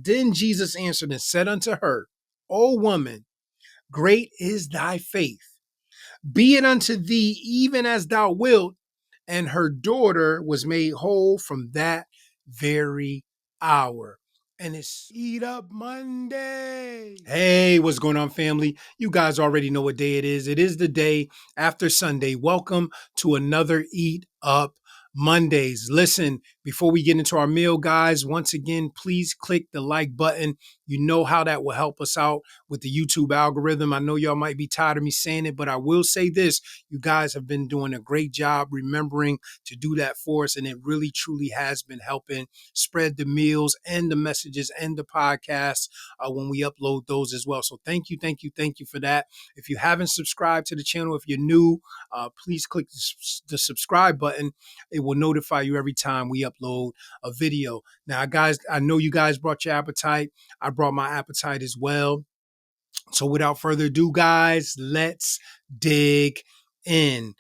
Then Jesus answered and said unto her, O woman, great is thy faith. Be it unto thee even as thou wilt. And her daughter was made whole from that very hour. And it's Eat Up Monday. Hey, what's going on, family? You guys already know what day it is. It is the day after Sunday. Welcome to another Eat Up Mondays. Listen, before we get into our meal, guys, once again, please click the like button. You know how that will help us out with the YouTube algorithm. I know y'all might be tired of me saying it, but I will say this. You guys have been doing a great job remembering to do that for us, and it really, truly has been helping spread the meals and the messages and the podcasts when we upload those as well. So thank you for that. If you haven't subscribed to the channel, if you're new, please click the subscribe button. It will notify you every time we upload a video. Now, guys, I know you guys brought your appetite. I brought my appetite as well. So without further ado, guys, let's dig in.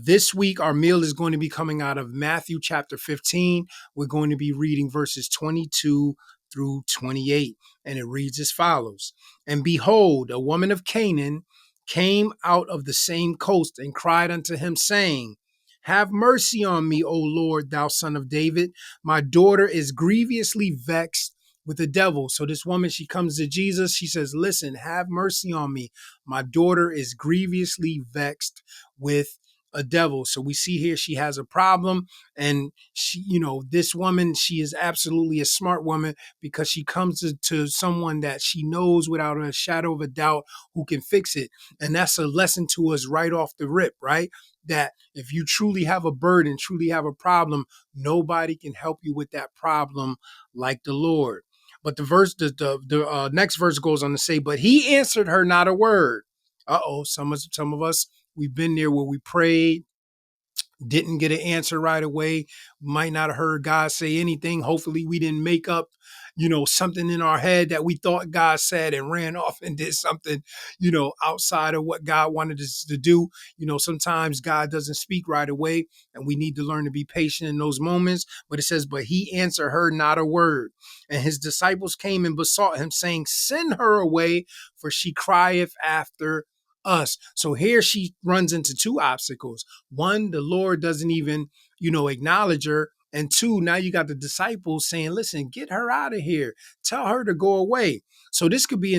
This week, our meal is going to be coming out of Matthew chapter 15. We're going to be reading verses 22 through 28. And it reads as follows. And behold, a woman of Canaan came out of the same coast and cried unto him, saying, Have mercy on me, O Lord, thou son of David. My daughter is grievously vexed with the devil. So this woman, she comes to Jesus. She says, listen, have mercy on me. My daughter is grievously vexed with a devil. So we see here she has a problem, and she, this woman, she is absolutely a smart woman because she comes to someone that she knows without a shadow of a doubt who can fix it. And that's a lesson to us right off the rip, right? That if you truly have a burden, truly have a problem, nobody can help you with that problem like the Lord. But the next verse goes on to say, but he answered her not a word. Some of us, we've been there where we prayed, didn't get an answer right away. Might not have heard God say anything. Hopefully we didn't make up, something in our head that we thought God said and ran off and did something, outside of what God wanted us to do. Sometimes God doesn't speak right away, and we need to learn to be patient in those moments. But it says, but he answered her not a word. And his disciples came and besought him, saying, send her away, for she crieth after us. So here she runs into two obstacles. One, the Lord doesn't even, acknowledge her. And two, now you got the disciples saying, listen, get her out of here. Tell her to go away. So this could be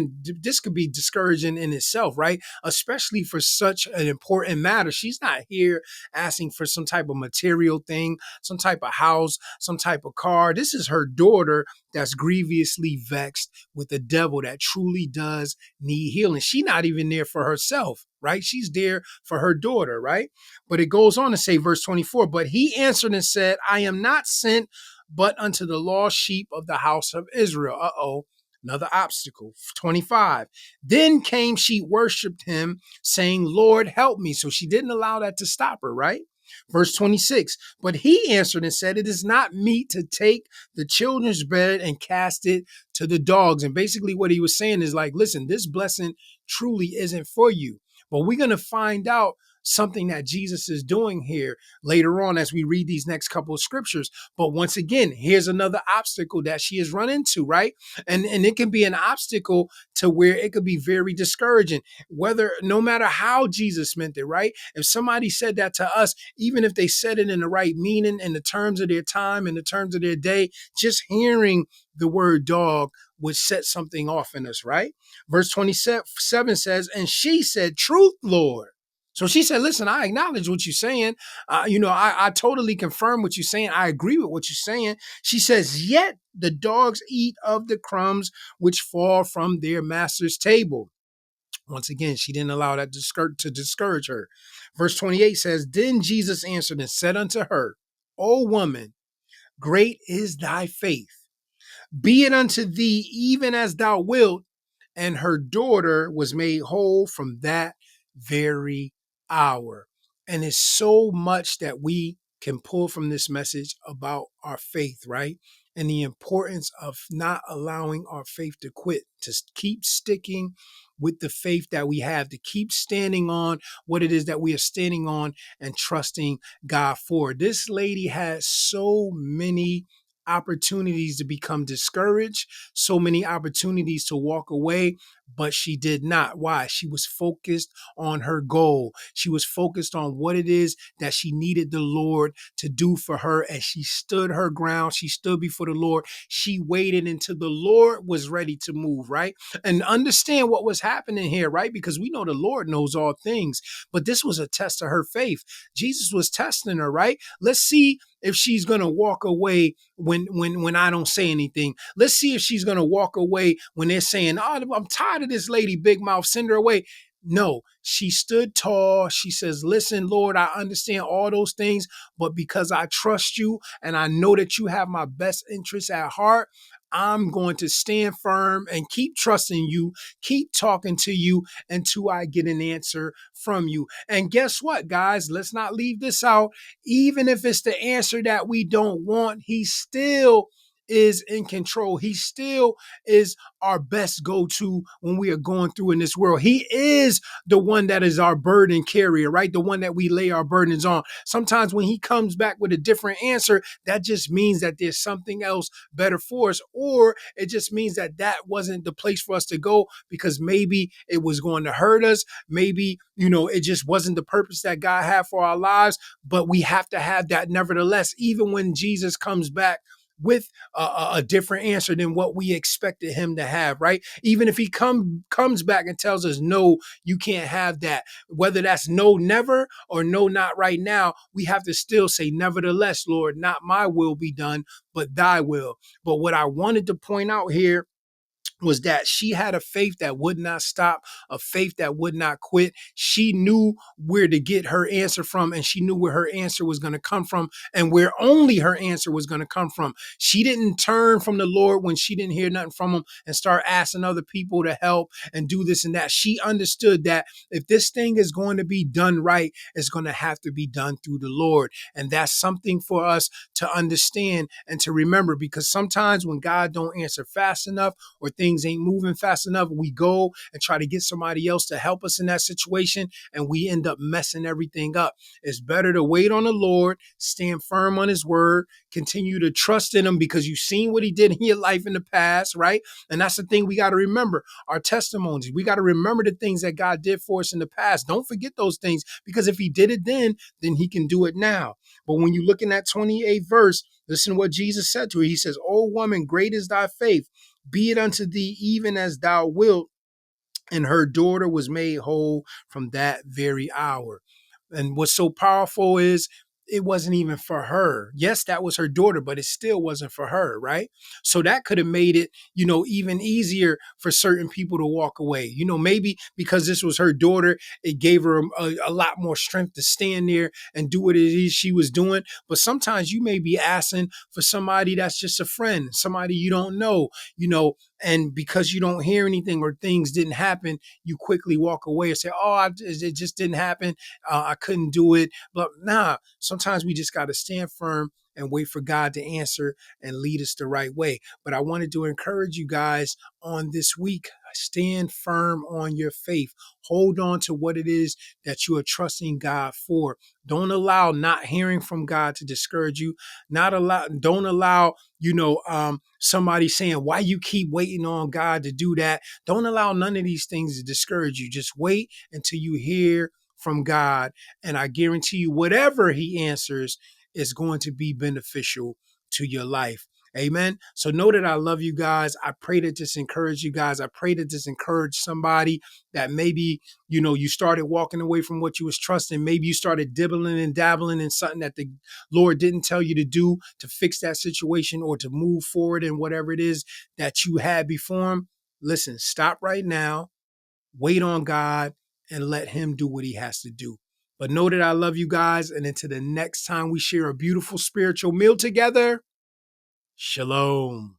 discouraging in itself, right? Especially for such an important matter. She's not here asking for some type of material thing, some type of house, some type of car. This is her daughter that's grievously vexed with the devil that truly does need healing. She's not even there for herself, right? She's there for her daughter, right? But it goes on to say, verse 24, but he answered and said, I am not sent but unto the lost sheep of the house of Israel. Another obstacle. 25. Then came she, worshiped him, saying, Lord, help me. So she didn't allow that to stop her, right? Verse 26. But he answered and said, it is not meet to take the children's bread and cast it to the dogs. And basically what he was saying is like, listen, this blessing truly isn't for you. But we're going to find out something that Jesus is doing here later on as we read these next couple of scriptures. But once again, here's another obstacle that she has run into, right? And it can be an obstacle to where it could be very discouraging, no matter how Jesus meant it, right? If somebody said that to us, even if they said it in the right meaning, in the terms of their time, in the terms of their day, just hearing the word dog would set something off in us, right? Verse 27 says, and she said, truth, Lord. So she said, listen, I acknowledge what you're saying. I totally confirm what you're saying. I agree with what you're saying. She says, yet the dogs eat of the crumbs which fall from their master's table. Once again, she didn't allow that to discourage her. Verse 28 says, then Jesus answered and said unto her, O woman, great is thy faith. Be it unto thee even as thou wilt. And her daughter was made whole from that very hour. And it's so much that we can pull from this message about our faith, right? And the importance of not allowing our faith to quit, to keep sticking with the faith that we have, to keep standing on what it is that we are standing on and trusting God for. This lady has so many opportunities to become discouraged, so many opportunities to walk away, but she did not. Why? She was focused on her goal. She was focused on what it is that she needed the Lord to do for her, and she stood her ground. She stood before the Lord. She waited until the Lord was ready to move, right? And understand what was happening here, right? Because we know the Lord knows all things, but this was a test of her faith. Jesus was testing her, right? Let's see if she's gonna walk away when I don't say anything. Let's see if she's gonna walk away when they're saying, "Oh, I'm tired of this lady, big mouth. Send her away." No, she stood tall. She says, "Listen, Lord, I understand all those things, but because I trust you and I know that you have my best interests at heart, I'm going to stand firm and keep trusting you, keep talking to you until I get an answer from you." And guess what, guys? Let's not leave this out. Even if it's the answer that we don't want, he still is in control. He still is our best go-to when we are going through in this world. He is the one that is our burden carrier, right? The one that we lay our burdens on. Sometimes when he comes back with a different answer, that just means that there's something else better for us, or it just means that that wasn't the place for us to go because maybe it was going to hurt us. Maybe, it just wasn't the purpose that God had for our lives, but we have to have that nevertheless, even when Jesus comes back with a different answer than what we expected him to have, right? Even if he comes back and tells us, no, you can't have that, whether that's no, never, or no, not right now, we have to still say, nevertheless, Lord, not my will be done, but thy will. But what I wanted to point out here was that she had a faith that would not stop, a faith that would not quit. She knew where to get her answer from, and she knew where her answer was going to come from, and where only her answer was going to come from. She didn't turn from the Lord when she didn't hear nothing from him and start asking other people to help and do this and that. She understood that if this thing is going to be done right, it's going to have to be done through the Lord. And that's something for us to understand and to remember, because sometimes when God don't answer fast enough, or things ain't moving fast enough, we go and try to get somebody else to help us in that situation, and we end up messing everything up. It's better to wait on the Lord, stand firm on his word, continue to trust in him, because you've seen what he did in your life in the past, right? And that's the thing we got to remember, our testimonies. We got to remember the things that God did for us in the past. Don't forget those things, because if he did it then he can do it now. But when you look in that 28th verse, listen to what Jesus said to her. He says, "O woman, great is thy faith. Be it unto thee even as thou wilt." And her daughter was made whole from that very hour. And what's so powerful is it wasn't even for her. Yes, that was her daughter, but it still wasn't for her, right? So that could have made it, even easier for certain people to walk away. Maybe because this was her daughter, it gave her a lot more strength to stand there and do what it is she was doing. But sometimes you may be asking for somebody that's just a friend, somebody you don't know, and because you don't hear anything or things didn't happen, you quickly walk away and say, "Oh, it just didn't happen. I couldn't do it." But nah, sometimes we just got to stand firm and wait for God to answer and lead us the right way. But I wanted to encourage you guys on this week. Stand firm on your faith. Hold on to what it is that you are trusting God for. Don't allow not hearing from God to discourage you. Don't allow, somebody saying, "Why you keep waiting on God to do that?" Don't allow none of these things to discourage you. Just wait until you hear from God. And I guarantee you, whatever he answers is going to be beneficial to your life. Amen. So know that I love you guys. I pray that this encouraged you guys. I pray that this encouraged somebody that maybe, you started walking away from what you was trusting. Maybe you started dibbling and dabbling in something that the Lord didn't tell you to do to fix that situation or to move forward in whatever it is that you had before him. Listen, stop right now, wait on God, and let him do what he has to do. But know that I love you guys. And until the next time we share a beautiful spiritual meal together, shalom.